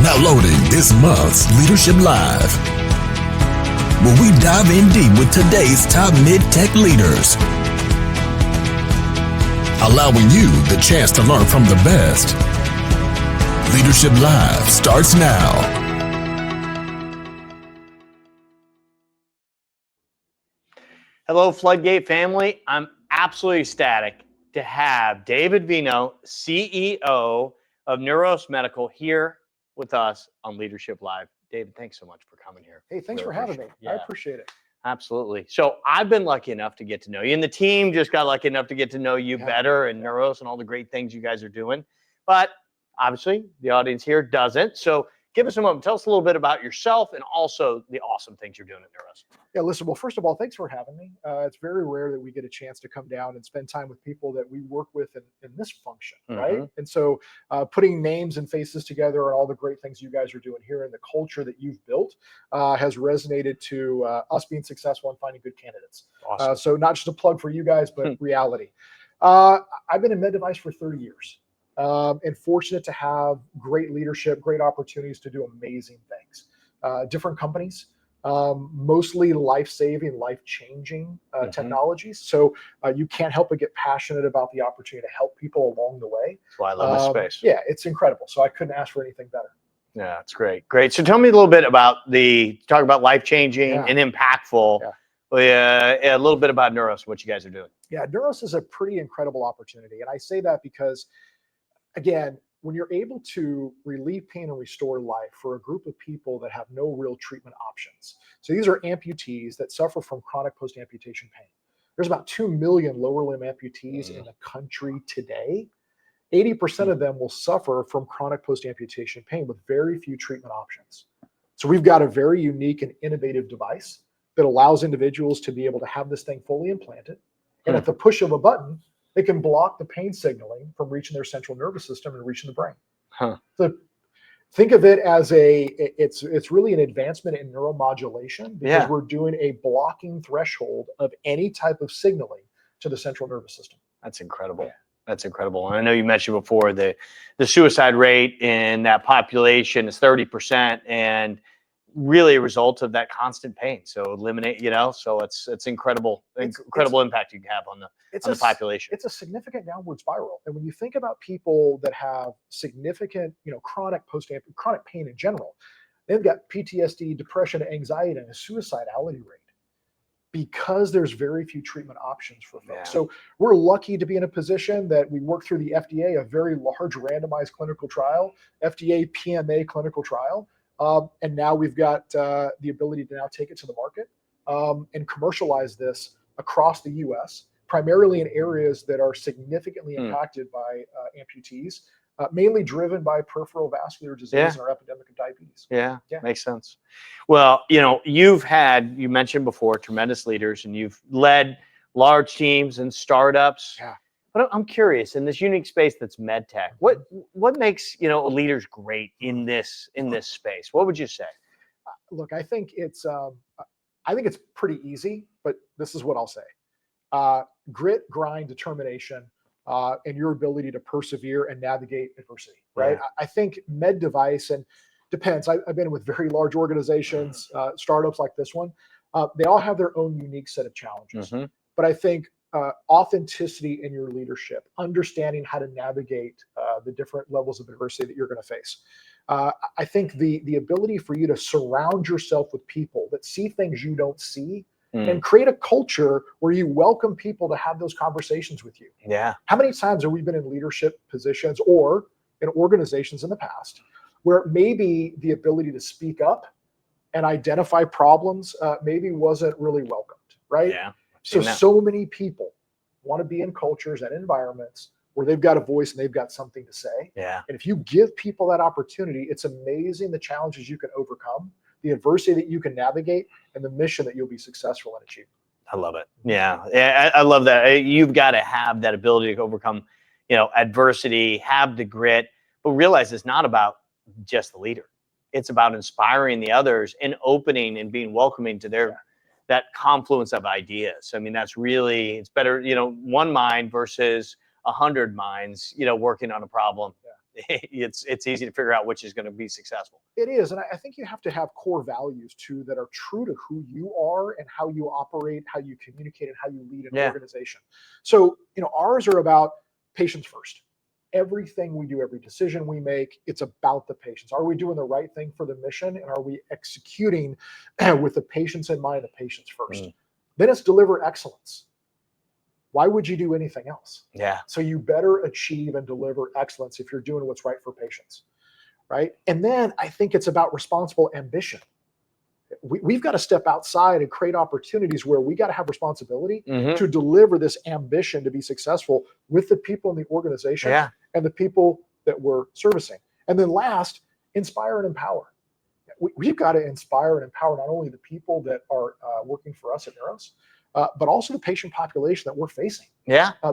Now loading this month's Leadership Live, where we dive in deep with today's top MedTech leaders, allowing you the chance to learn from the best. Leadership Live starts now. Hello, Floodgate family. I'm absolutely ecstatic to have David Veino, CEO of Neuros Medical, here with us on Leadership Live. David, thanks so much for coming here. Hey, thanks for having me. Yeah. I appreciate it. Absolutely. So I've been lucky enough to get to know you, and the team just got lucky enough to get to know you better, and Neuros and all the great things you guys are doing. But obviously, the audience here doesn't. So give us a moment. Tell us a little bit about yourself and also the awesome things you're doing at Neuros. Yeah, listen, well, first of all, thanks for having me. It's very rare that we get a chance to come down and spend time with people that we work with in this function, right? And so putting names and faces together and all the great things you guys are doing here and the culture that you've built has resonated to us being successful in finding good candidates. Awesome. So not just a plug for you guys, but reality. I've been in med device for 30 years and fortunate to have great leadership, great opportunities to do amazing things. Different companies. Mostly life-saving, life-changing technologies. So you can't help but get passionate about the opportunity to help people along the way. That's why I love this space. Yeah, it's incredible. So I couldn't ask for anything better. Yeah, it's great. Great. So tell me a little bit about talk about life-changing and impactful. A little bit about Neuros, what you guys are doing. Yeah, Neuros is a pretty incredible opportunity. And I say that because, again, when you're able to relieve pain and restore life for a group of people that have no real treatment options. So these are amputees that suffer from chronic post-amputation pain. There's about 2 million lower limb amputees in the country today. 80% of them will suffer from chronic post-amputation pain with very few treatment options. So we've got a very unique and innovative device that allows individuals to be able to have this thing fully implanted. And at the push of a button, they can block the pain signaling from reaching their central nervous system and reaching the brain. So think of it as it's really an advancement in neuromodulation because we're doing a blocking threshold of any type of signaling to the central nervous system. That's incredible. That's incredible. And I know you mentioned before the suicide rate in that population is 30%, and really a result of that constant pain. So eliminate, so it's incredible impact you can have on the population. It's a significant downward spiral. And when you think about people that have significant, chronic pain in general, they've got PTSD, depression, anxiety, and a suicidality rate because there's very few treatment options for folks. So we're lucky to be in a position that we work through the FDA, a very large randomized clinical trial, FDA PMA clinical trial. And now we've got the ability to now take it to the market and commercialize this across the U.S., primarily in areas that are significantly impacted by amputees, mainly driven by peripheral vascular disease and our epidemic of diabetes. Yeah, makes sense. Well, you mentioned before tremendous leaders, and you've led large teams and startups. Yeah. But I'm curious, in this unique space that's MedTech, what makes leaders great in this space? What would you say? Look, I think it's pretty easy, but this is what I'll say: grit, grind, determination, and your ability to persevere and navigate adversity. Right? Yeah. I think med device, and depends. I've been with very large organizations, startups like this one. They all have their own unique set of challenges. But I think authenticity in your leadership, understanding how to navigate the different levels of adversity that you're going to face. I think the ability for you to surround yourself with people that see things you don't see and create a culture where you welcome people to have those conversations with you. Yeah. How many times have we been in leadership positions or in organizations in the past where maybe the ability to speak up and identify problems maybe wasn't really welcomed, right? Yeah. So many people want to be in cultures and environments where they've got a voice and they've got something to say. Yeah. And if you give people that opportunity, it's amazing the challenges you can overcome, the adversity that you can navigate, and the mission that you'll be successful in achieving. I love it. Yeah, I love that. You've got to have that ability to overcome, adversity, have the grit, but realize it's not about just the leader. It's about inspiring the others and opening and being welcoming to their that confluence of ideas. I mean, that's it's better, one mind versus 100 minds, working on a problem it's easy to figure out which is going to be successful. It is, and I think you have to have core values too that are true to who you are and how you operate, how you communicate, and how you lead an organization. So, ours are about patients first. Everything we do, every decision we make, it's about the patients. Are we doing the right thing for the mission, and are we executing with the patients in mind, the patients first? Then it's deliver excellence. Why would you do anything else? Yeah. So you better achieve and deliver excellence if you're doing what's right for patients, right? And then I think it's about responsible ambition. We've got to step outside and create opportunities where we got to have responsibility to deliver this ambition to be successful with the people in the organization and the people that we're servicing. And then last, inspire and empower. We've got to inspire and empower not only the people that are working for us at Neuros, but also the patient population that we're facing.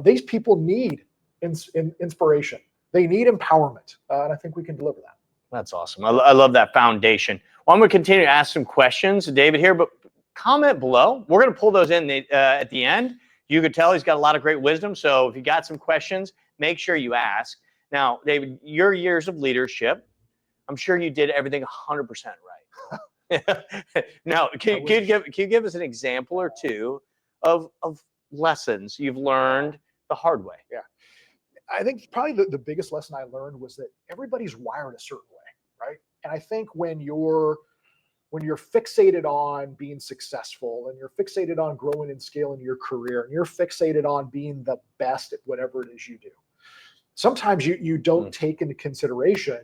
These people need inspiration. They need empowerment. And I think we can deliver that. That's awesome. I love that foundation. Well, I'm going to continue to ask some questions to David here, but comment below. We're going to pull those in at the end. You could tell he's got a lot of great wisdom. So if you got some questions, make sure you ask. Now, David, your years of leadership, I'm sure you did everything 100% right. Now, can you give us an example or two of lessons you've learned the hard way? Yeah. I think probably the biggest lesson I learned was that everybody's wired a certain way, right? And I think when you're fixated on being successful and you're fixated on growing and scaling your career and you're fixated on being the best at whatever it is you do, sometimes you don't take into consideration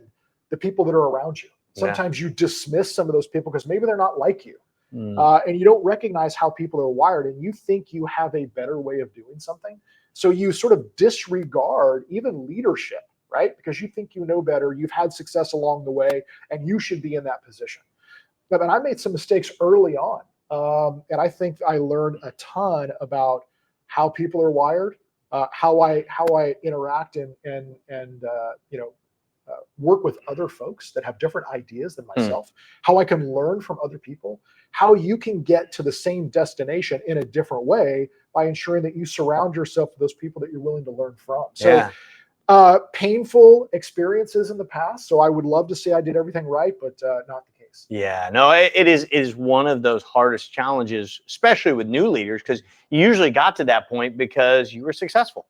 the people that are around you. Sometimes you dismiss some of those people because maybe they're not like you. And you don't recognize how people are wired, and you think you have a better way of doing something. So you sort of disregard even leadership, right? Because you think you know better, you've had success along the way, and you should be in that position. But I made some mistakes early on. And I think I learned a ton about how people are wired, how I interact and work with other folks that have different ideas than myself, how I can learn from other people, how you can get to the same destination in a different way by ensuring that you surround yourself with those people that you're willing to learn from. So painful experiences in the past. So I would love to say I did everything right, but not the case. Yeah, no, it is one of those hardest challenges, especially with new leaders, because you usually got to that point because you were successful.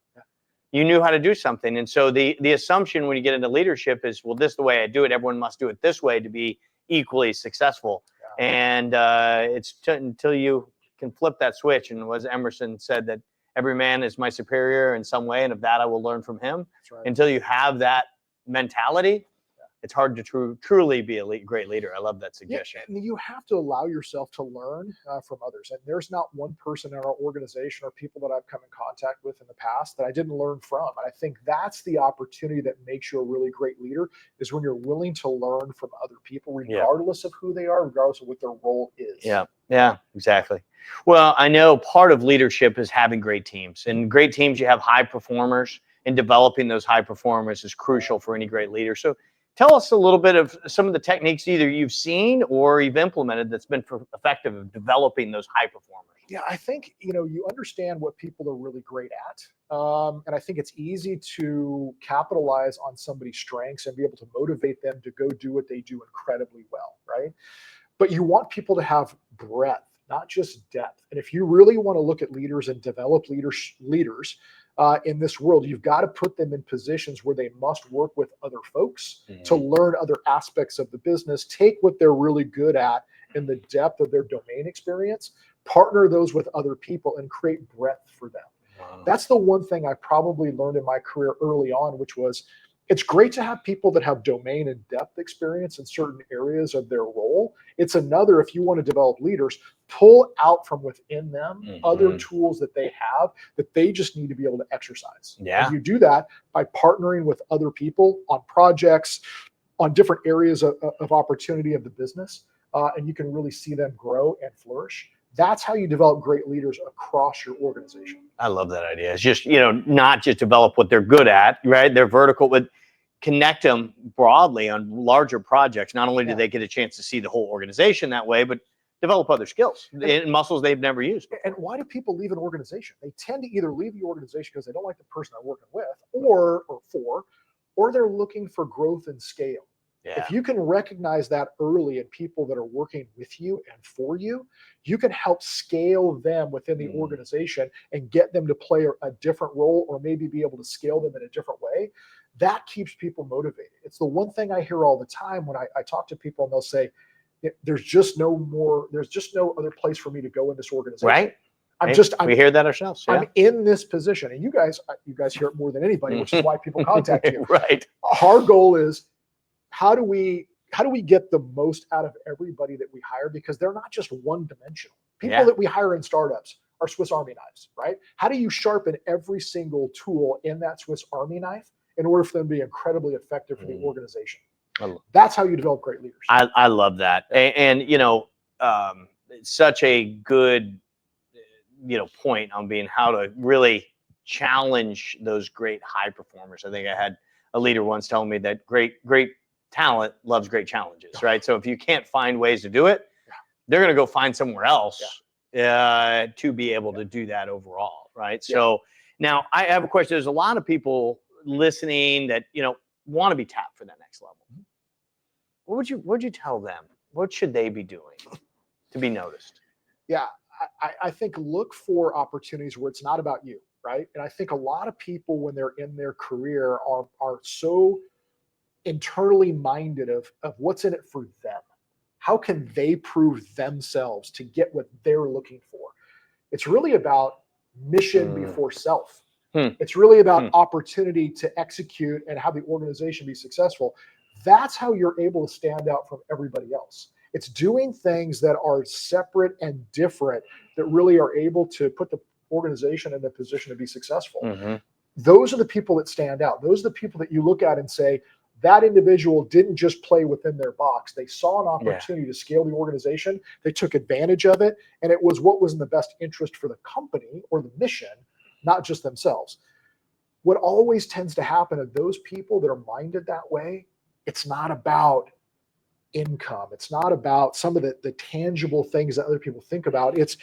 You knew how to do something. And so the assumption when you get into leadership is, well, this is the way I do it. Everyone must do it this way to be equally successful. And it's until you can flip that switch. And as Emerson said, that every man is my superior in some way, and of that I will learn from him. Until you have that mentality, it's hard to truly be a great leader. I love that suggestion. And you have to allow yourself to learn from others. And there's not one person in our organization or people that I've come in contact with in the past that I didn't learn from. And I think that's the opportunity that makes you a really great leader, is when you're willing to learn from other people, regardless of who they are, regardless of what their role is. Yeah, exactly. Well, I know part of leadership is having great teams. And great teams, you have high performers, and developing those high performers is crucial for any great leader. So tell us a little bit of some of the techniques either you've seen or you've implemented that's been effective of developing those high performers. Yeah, I think, you understand what people are really great at. And I think it's easy to capitalize on somebody's strengths and be able to motivate them to go do what they do incredibly well, right? But you want people to have breadth, not just depth. And if you really want to look at leaders and develop leaders in this world, you've got to put them in positions where they must work with other folks to learn other aspects of the business, take what they're really good at in the depth of their domain experience, partner those with other people, and create breadth for them. That's the one thing I probably learned in my career early on, which was it's great to have people that have domain and depth experience in certain areas of their role. It's another, if you want to develop leaders, pull out from within them other tools that they have that they just need to be able to exercise. And you do that by partnering with other people on projects, on different areas of opportunity of the business, and you can really see them grow and flourish. That's how you develop great leaders across your organization. I love that idea. It's just, not just develop what they're good at, right? They're vertical, but connect them broadly on larger projects. Not only do they get a chance to see the whole organization that way, but develop other skills and muscles they've never used before. And why do people leave an organization? They tend to either leave the organization because they don't like the person they're working with or for, or they're looking for growth and scale. Yeah. If you can recognize that early in people that are working with you and for you, you can help scale them within the organization and get them to play a different role, or maybe be able to scale them in a different way. That keeps people motivated. It's the one thing I hear all the time when I talk to people, and they'll say, there's just no other place for me to go in this organization. Right. We hear that ourselves. Yeah. I'm in this position, and you guys hear it more than anybody, which is why people contact you. Right. Our goal is, how do we get the most out of everybody that we hire? Because they're not just one dimensional. People that we hire in startups are Swiss Army knives, right? How do you sharpen every single tool in that Swiss Army knife in order for them to be incredibly effective for the organization? That's how you develop great leaders. I love that. And it's such a good, point on being how to really challenge those great high performers. I think I had a leader once tell me that great talent loves great challenges, right? So if you can't find ways to do it, they're going to go find somewhere else to be able to do that overall, right? So now I have a question. There's a lot of people listening that, want to be tapped for that next level. What would you tell them? What should they be doing to be noticed? Yeah, I think look for opportunities where it's not about you, right? And I think a lot of people, when they're in their career, are so internally minded of what's in it for them. How can they prove themselves to get what they're looking for? It's really about mission before self. It's really about opportunity to execute and have the organization be successful. That's how you're able to stand out from everybody else. It's doing things that are separate and different that really are able to put the organization in a position to be successful. Those are the people that stand out. Those are the people that you look at and say, that individual didn't just play within their box. They saw an opportunity to scale the organization. They took advantage of it. And it was what was in the best interest for the company or the mission, not just themselves. What always tends to happen of those people that are minded that way, it's not about income. It's not about some of the tangible things that other people think about. It's,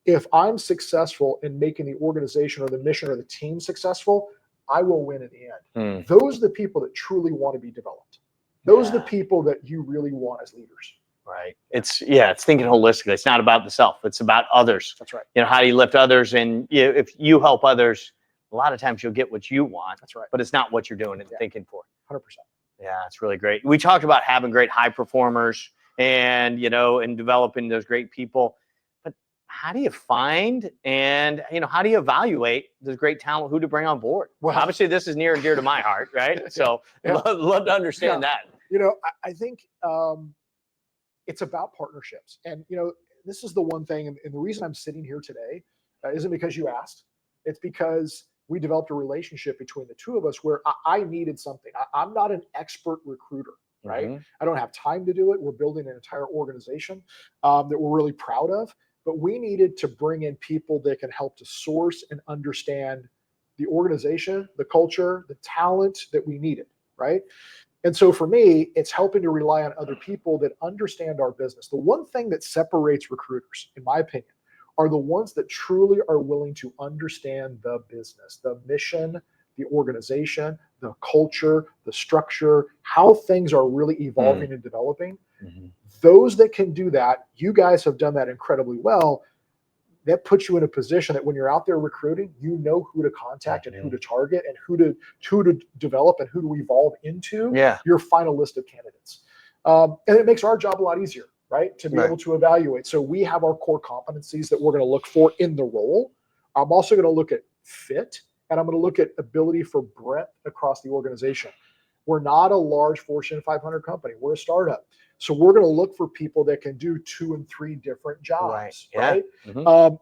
if I'm successful in making the organization or the mission or the team successful, I will win in the end. Those are the people that truly want to be developed. Those are the people that you really want as leaders. Right. It's thinking holistically. It's not about the self. It's about others. That's right. How do you lift others? And if you help others, a lot of times you'll get what you want. That's right. But it's not what you're doing and thinking for. 100%. Yeah, it's really great. We talked about having great high performers and, and developing those great people. But how do you find and, how do you evaluate this great talent, who to bring on board? Well, obviously this is near and dear to my heart, right? So love to understand that. I think it's about partnerships. And, this is the one thing, and the reason I'm sitting here today isn't because you asked. It's because we developed a relationship between the two of us where I needed something. I'm not an expert recruiter, right? I don't have time to do it. We're building an entire organization that we're really proud of, but we needed to bring in people that can help to source and understand the organization, the culture, the talent that we needed, right? And so for me, it's helping to rely on other people that understand our business. The one thing that separates recruiters, in my opinion, are the ones that truly are willing to understand the business, the mission, the organization, the culture, the structure, how things are really evolving and developing. Those that can do that, you guys have done that incredibly well. That puts you in a position that when you're out there recruiting, you know who to contact and who to target and who to develop and who to evolve into your final list of candidates. And it makes our job a lot easier, right? To be able to evaluate. So we have our core competencies that we're going to look for in the role. I'm also going to look at fit, and I'm going to look at ability for breadth across the organization. We're not a large Fortune 500 company. We're a startup. So we're going to look for people that can do 2 and 3 different jobs, right?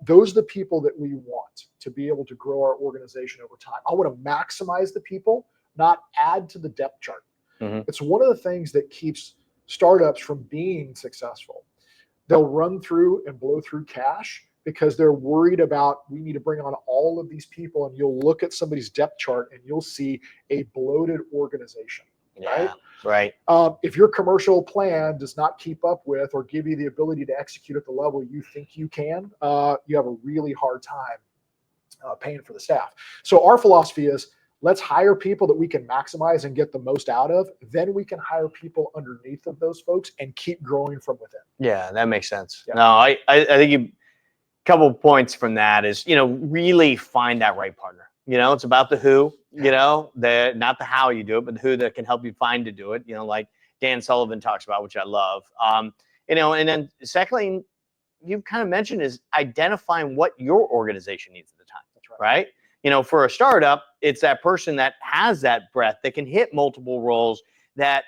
Those are the people that we want to be able to grow our organization over time. I want to maximize the people, not add to the depth chart. It's one of the things that keeps startups from being successful. They'll run through and blow through cash because they're worried about, we need to bring on all of these people, and you'll look at somebody's depth chart and you'll see a bloated organization, right? If your commercial plan does not keep up with or give you the ability to execute at the level you think you can, you have a really hard time paying for the staff. So our philosophy is, Let's hire people that we can maximize and get the most out of. Then we can hire people underneath of those folks and keep growing from within. Yeah, that makes sense. Yeah. No, I think you, couple of points from that is, really find that right partner. It's about the who, not the how you do it, but the who that can help you find to do it, like Dan Sullivan talks about, which I love. And then secondly, you've kind of mentioned is identifying what your organization needs at the time. That's right. Right? For a startup, it's that person that has that breadth that can hit multiple roles, that,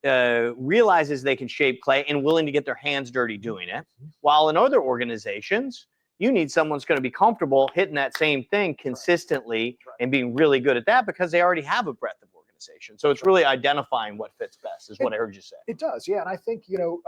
realizes they can shape clay and willing to get their hands dirty doing it. While in other organizations, you need someone who's going to be comfortable hitting that same thing consistently and being really good at that because they already have a breadth of organization. So it's really identifying what fits best is what I heard you say. It does. Yeah. And I think,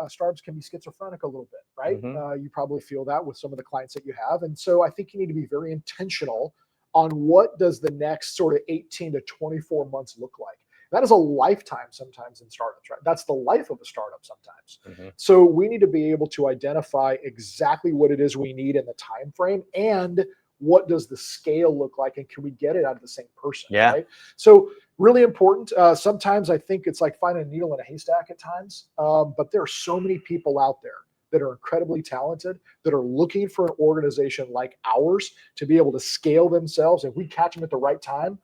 startups can be schizophrenic a little bit, right? You probably feel that with some of the clients that you have. And so I think you need to be very intentional on what does the next sort of 18 to 24 months look like. That is a lifetime sometimes in startups, right? That's the life of a startup sometimes. So we need to be able to identify exactly what it is we need in the time frame, and what does the scale look like, and can we get it out of the same person? Yeah. Right? So really important. Sometimes I think it's like finding a needle in a haystack at times, but there are so many people out there that are incredibly talented, that are looking for an organization like ours to be able to scale themselves. If we catch them at the right time,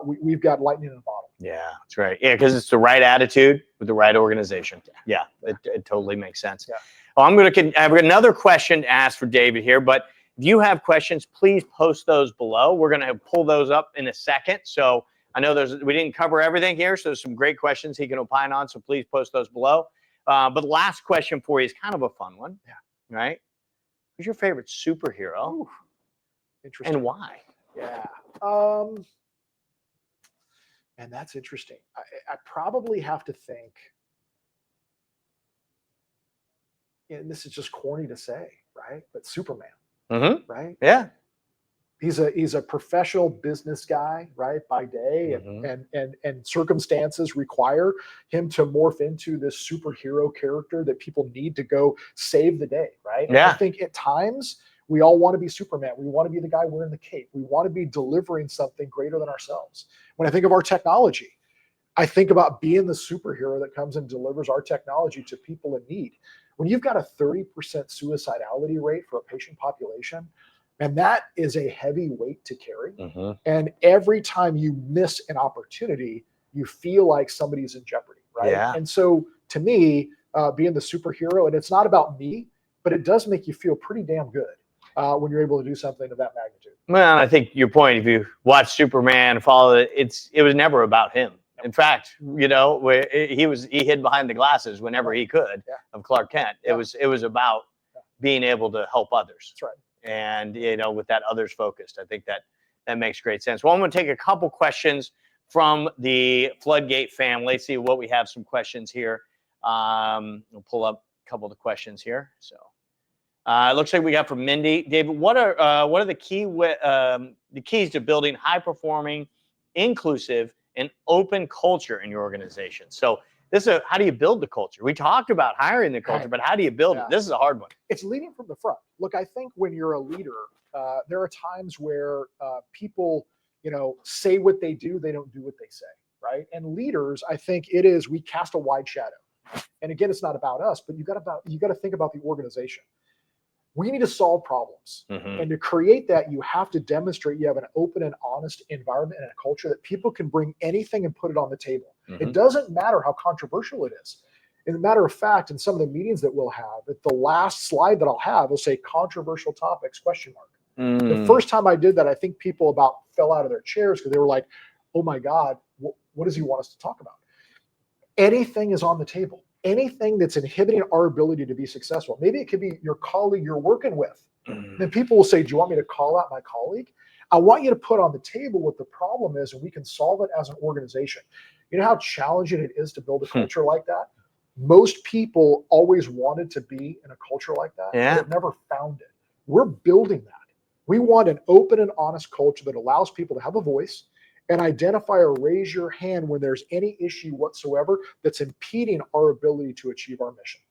we've got lightning in a bottle. Yeah, that's right. Yeah, because it's the right attitude with the right organization. Yeah, it totally makes sense. Yeah. Well, I've got another question to ask for David here, but if you have questions, please post those below. We're going to pull those up in a second. So I know we didn't cover everything here, so there's some great questions he can opine on. So please post those below. But the last question for you is kind of a fun one. Yeah. Right? Who's your favorite superhero? Ooh, interesting. And why? Yeah. And that's interesting. I probably have to think, and this is just corny to say, right? But Superman, right? Yeah. He's a professional business guy, right? By day, and circumstances require him to morph into this superhero character that people need to go save the day, right? Yeah. I think at times we all want to be Superman. We want to be the guy wearing the cape. We want to be delivering something greater than ourselves. When I think of our technology, I think about being the superhero that comes and delivers our technology to people in need. When you've got a 30% suicidality rate for a patient population, and that is a heavy weight to carry. And every time you miss an opportunity, you feel like somebody's in jeopardy, right? Yeah. And so to me, being the superhero, and it's not about me, but it does make you feel pretty damn good when you're able to do something of that magnitude. Well, I think your point, if you watch Superman, follow it, it was never about him. In fact, he hid behind the glasses whenever he could of Clark Kent. It was about being able to help others. That's right. And with that others focused, I think that makes great sense. Well, I'm going to take a couple questions from the Floodgate family. See what we have. Some questions here. We'll pull up a couple of the questions here. So it looks like we got from Mindy. David, what are the keys to building high performing, inclusive, and open culture in your organization? So how do you build the culture? We talked about hiring the culture, but how do you build it? This is a hard one. It's leading from the front. Look, I think when you're a leader, there are times where people, say what they do, they don't do what they say, right? And leaders, I think we cast a wide shadow. And again, it's not about us, but you got to think about the organization. We need to solve problems. And to create that, you have to demonstrate you have an open and honest environment and a culture that people can bring anything and put it on the table. It doesn't matter how controversial it is. As a matter of fact, in some of the meetings that we'll have, at the last slide that I'll have, will say controversial topics, ? The first time I did that, I think people about fell out of their chairs because they were like, oh my God, what does he want us to talk about? Anything is on the table. Anything that's inhibiting our ability to be successful. Maybe it could be your colleague you're working with. Then people will say, do you want me to call out my colleague? I want you to put on the table what the problem is, and we can solve it as an organization. You know how challenging it is to build a culture like that? Most people always wanted to be in a culture like that, but have never found it. We're building that. We want an open and honest culture that allows people to have a voice and identify or raise your hand when there's any issue whatsoever that's impeding our ability to achieve our mission.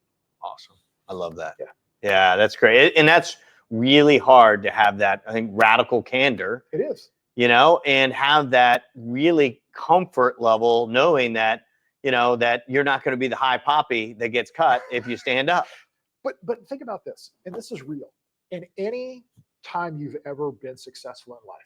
Awesome. I love that. Yeah, that's great. And that's really hard to have that, I think, radical candor. It is. and have that really comfort level, knowing that, that you're not going to be the high poppy that gets cut if you stand up. But think about this, and this is real. In any time you've ever been successful in life,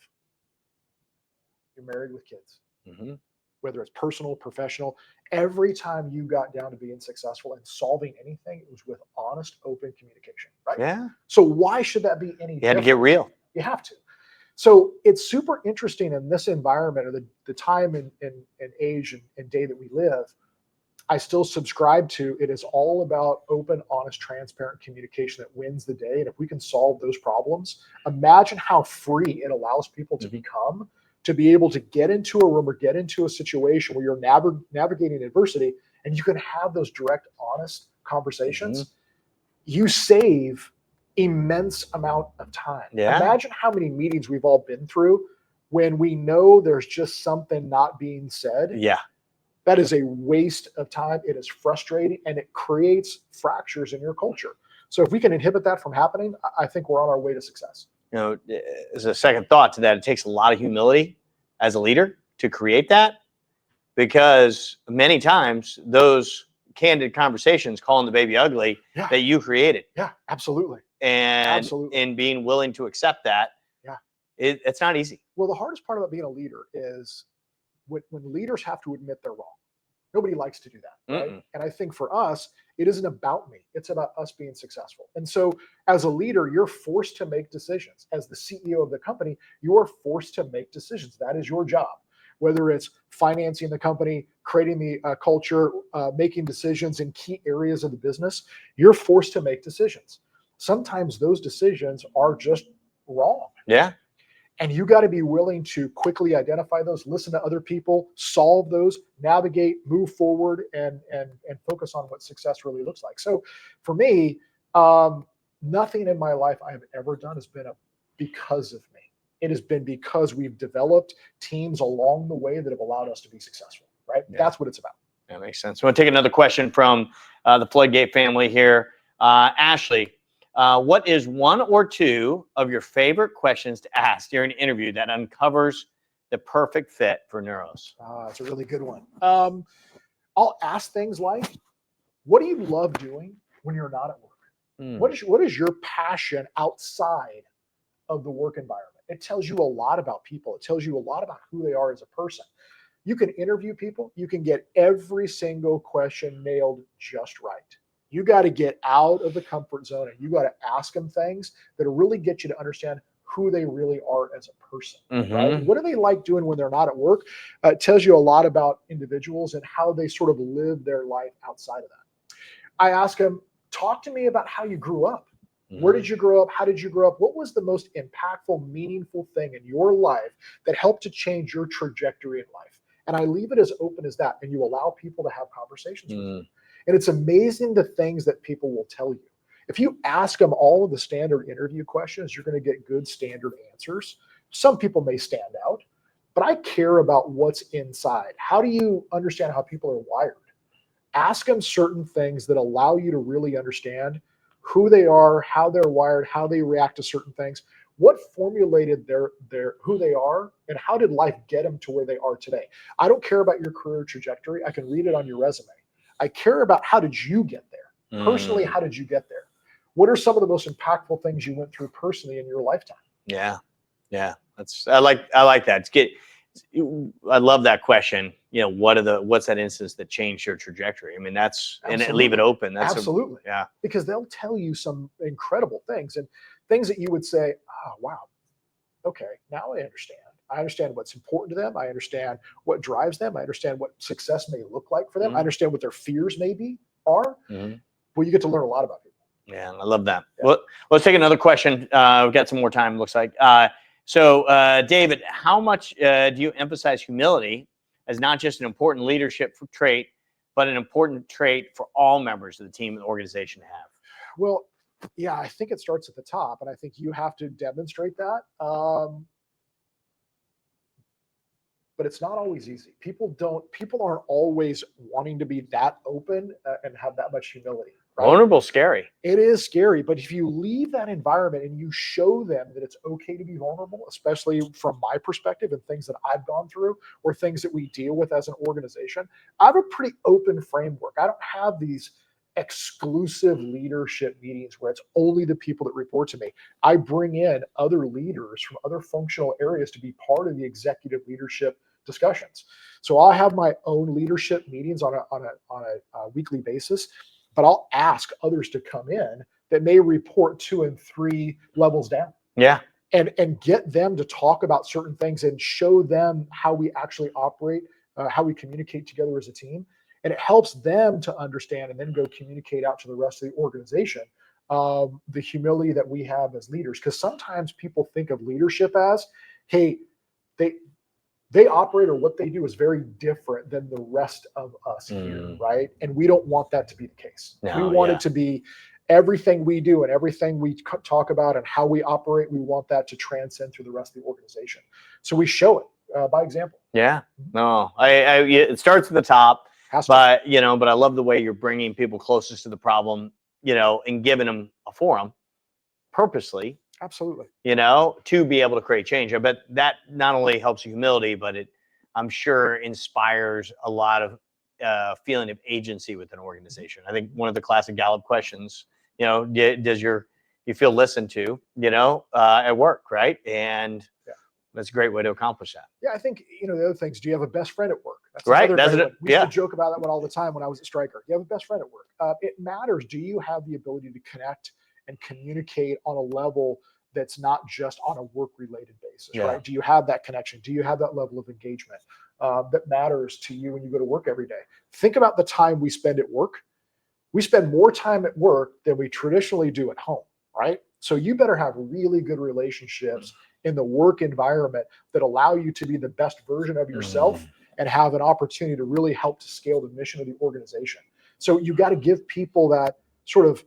you're married with kids, Mm-hmm. whether it's personal, professional, every time you got down to being successful and solving anything, it was with honest, open communication, right? Yeah. So why should that be any different? You had to get real. You have to. So it's super interesting in this environment, or the time and age and day that we live. I still subscribe to it is all about open, honest, transparent communication that wins the day. And if we can solve those problems, imagine how free it allows people to become, to be able to get into a room or get into a situation where you're navigating adversity and you can have those direct, honest conversations. You save immense amount of time. Yeah. Imagine how many meetings we've all been through when we know there's just something not being said. Yeah. That is a waste of time. It is frustrating and it creates fractures in your culture. So if we can inhibit that from happening, I think we're on our way to success. As a second thought to that, it takes a lot of humility as a leader to create that, because many times those candid conversations, calling the baby ugly, that you created. Yeah, absolutely. And being willing to accept that. Yeah. It's not easy. Well, the hardest part about being a leader is when leaders have to admit they're wrong. Nobody likes to do that, right? And I think for us, it isn't about me. It's about us being successful. And so as a leader, you're forced to make decisions. As the CEO of the company, you're forced to make decisions. That is your job. Whether it's financing the company, creating the culture, making decisions in key areas of the business, you're forced to make decisions. Sometimes those decisions are just wrong. Yeah. And you got to be willing to quickly identify those, listen to other people, solve those, navigate, move forward, and focus on what success really looks like. So for me, nothing in my life I have ever done has been because of me. It has been because we've developed teams along the way that have allowed us to be successful, right? Yeah. That's what it's about. That makes sense. I want to take another question from the Floodgate family here. Ashley, what is one or two of your favorite questions to ask during an interview that uncovers the perfect fit for Neuros? It's a really good one. I'll ask things like, what do you love doing when you're not at work? What is your passion outside of the work environment? It tells you a lot about people. It tells you a lot about who they are as a person. You can interview people. You can get every single question nailed just right. You got to get out of the comfort zone and you got to ask them things that really get you to understand who they really are as a person, right? What do they like doing when they're not at work? It tells you a lot about individuals and how they sort of live their life outside of that. I ask them, talk to me about how you grew up. Where did you grow up? How did you grow up? What was the most impactful, meaningful thing in your life that helped to change your trajectory in life? And I leave it as open as that. And you allow people to have conversations with you. And it's amazing the things that people will tell you. If you ask them all of the standard interview questions, you're going to get good standard answers. Some people may stand out, but I care about what's inside. How do you understand how people are wired? Ask them certain things that allow you to really understand who they are, how they're wired, how they react to certain things, what formulated their who they are, and how did life get them to where they are today. I don't care about your career trajectory. I can read it on your resume. I care about how did you get there? Personally, how did you get there? What are some of the most impactful things you went through personally in your lifetime? Yeah. I like that. I love that question. What's that instance that changed your trajectory? I mean, and leave it open. That's absolutely. Because they'll tell you some incredible things and things that you would say, oh, wow. Okay, now I understand. I understand what's important to them. I understand what drives them. I understand what success may look like for them. I understand what their fears are. Well, you get to learn a lot about people. Yeah, I love that. Yeah. Well, let's take another question. We've got some more time, looks like. So, David, how much do you emphasize humility as not just an important leadership trait, but an important trait for all members of the team and organization to have? Well, yeah, I think it starts at the top, and I think you have to demonstrate that. But it's not always easy. People aren't always wanting to be that open and have that much humility. Right? Vulnerable, scary. It is scary, but if you leave that environment and you show them that it's okay to be vulnerable, especially from my perspective and things that I've gone through or things that we deal with as an organization, I have a pretty open framework. I don't have these exclusive leadership meetings where it's only the people that report to me. I bring in other leaders from other functional areas to be part of the executive leadership discussions. So I'll have my own leadership meetings on a weekly basis, but I'll ask others to come in that may report 2 and 3 levels down. Yeah. And get them to talk about certain things and show them how we actually operate, how we communicate together as a team. And it helps them to understand and then go communicate out to the rest of the organization the humility that we have as leaders. Because sometimes people think of leadership as, hey, they operate or what they do is very different than the rest of us here, right? And we don't want that to be the case. No, we want it to be everything we do and everything we talk about and how we operate. We want that to transcend through the rest of the organization. So we show it by example. Yeah. No, it starts at the top, but but I love the way you're bringing people closest to the problem, and giving them a forum purposely. Absolutely. To be able to create change. I bet that not only helps humility, but it, I'm sure, inspires a lot of feeling of agency with an organization. I think one of the classic Gallup questions, does you feel listened to, at work, right? And that's a great way to accomplish that. Yeah, I think, the other things, do you have a best friend at work? That's right. We used to joke about that one all the time when I was at Stryker. Do you have a best friend at work? It matters. Do you have the ability to connect and communicate on a level that's not just on a work-related basis, right? Do you have that connection? Do you have that level of engagement that matters to you when you go to work every day? Think about the time we spend at work. We spend more time at work than we traditionally do at home, right? So you better have really good relationships in the work environment that allow you to be the best version of yourself and have an opportunity to really help to scale the mission of the organization. So you got to give people that sort of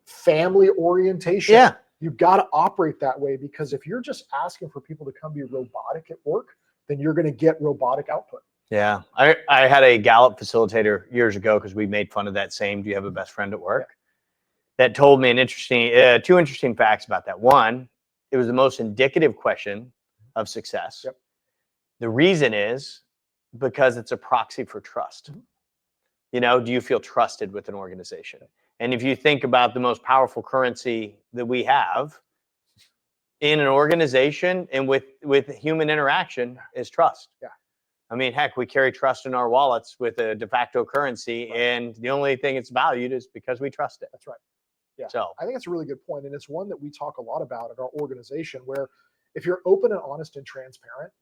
family orientation. Yeah. You've got to operate that way, because if you're just asking for people to come be robotic at work, then you're going to get robotic output. Yeah. I had a Gallup facilitator years ago, because we made fun of that same, do you have a best friend at work? That told me two interesting facts about that. One, it was the most indicative question of success. Yep. The reason is because it's a proxy for trust. Do you feel trusted with an organization? And if you think about the most powerful currency that we have in an organization and with human interaction is trust. Yeah. I mean, heck, we carry trust in our wallets with a de facto currency, and the only thing it's valued is because we trust it. That's right. Yeah. So I think it's a really good point, and it's one that we talk a lot about at our organization, where if you're open and honest and transparent,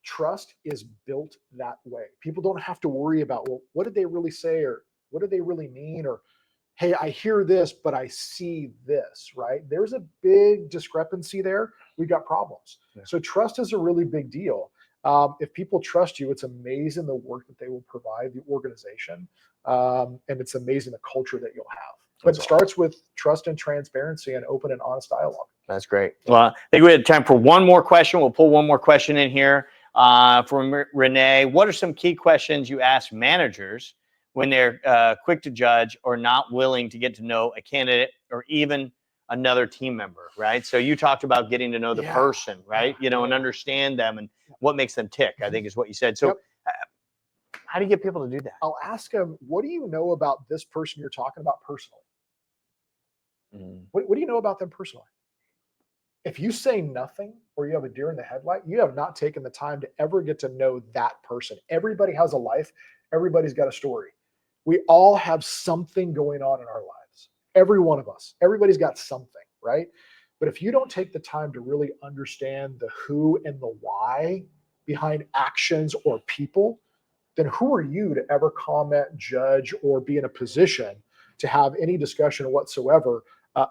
trust is built that way. People don't have to worry about, well, what did they really say, or what did they really mean, or hey, I hear this, but I see this, right? There's a big discrepancy there. We got problems. Yeah. So trust is a really big deal. If people trust you, it's amazing the work that they will provide the organization. And it's amazing the culture that you'll have. But it starts with trust and transparency and open and honest dialogue. That's great. Well, I think we have time for one more question. We'll pull one more question in here from Renee. What are some key questions you ask managers when they're quick to judge or not willing to get to know a candidate or even another team member, right? So you talked about getting to know the person, right? And understand them and what makes them tick, I think is what you said. So how do you get people to do that? I'll ask them, what do you know about this person you're talking about personally? What do you know about them personally? If you say nothing, or you have a deer in the headlight, you have not taken the time to ever get to know that person. Everybody has a life. Everybody's got a story. We all have something going on in our lives. Every one of us. Everybody's got something, right? But if you don't take the time to really understand the who and the why behind actions or people, then who are you to ever comment, judge, or be in a position to have any discussion whatsoever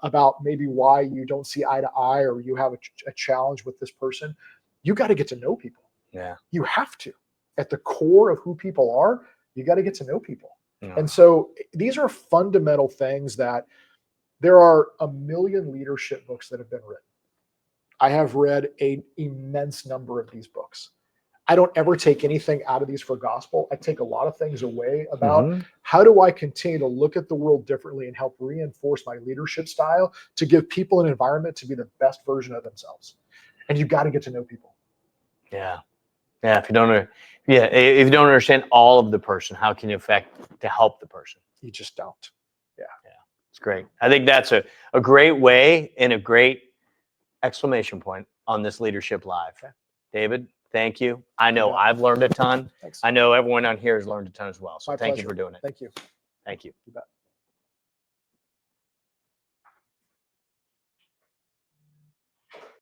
about maybe why you don't see eye to eye, or you have a challenge with this person? You got to get to know people. Yeah. You have to. At the core of who people are, you got to get to know people. Yeah. And so these are fundamental things that there are a million leadership books that have been written. I have read an immense number of these books. I don't ever take anything out of these for gospel. I take a lot of things away about Mhm. how do I continue to look at the world differently and help reinforce my leadership style to give people an environment to be the best version of themselves. And you got to get to know people. Yeah. Yeah. If you don't understand all of the person, how can you affect to help the person? You just don't. Yeah. It's great. I think that's a great way and a great exclamation point on this Leadership Live. Okay. David, thank you. I know Yeah. I've learned a ton. Thanks. I know everyone on here has learned a ton as well. So My thank you pleasure. for doing it. Thank you. Thank you. You bet.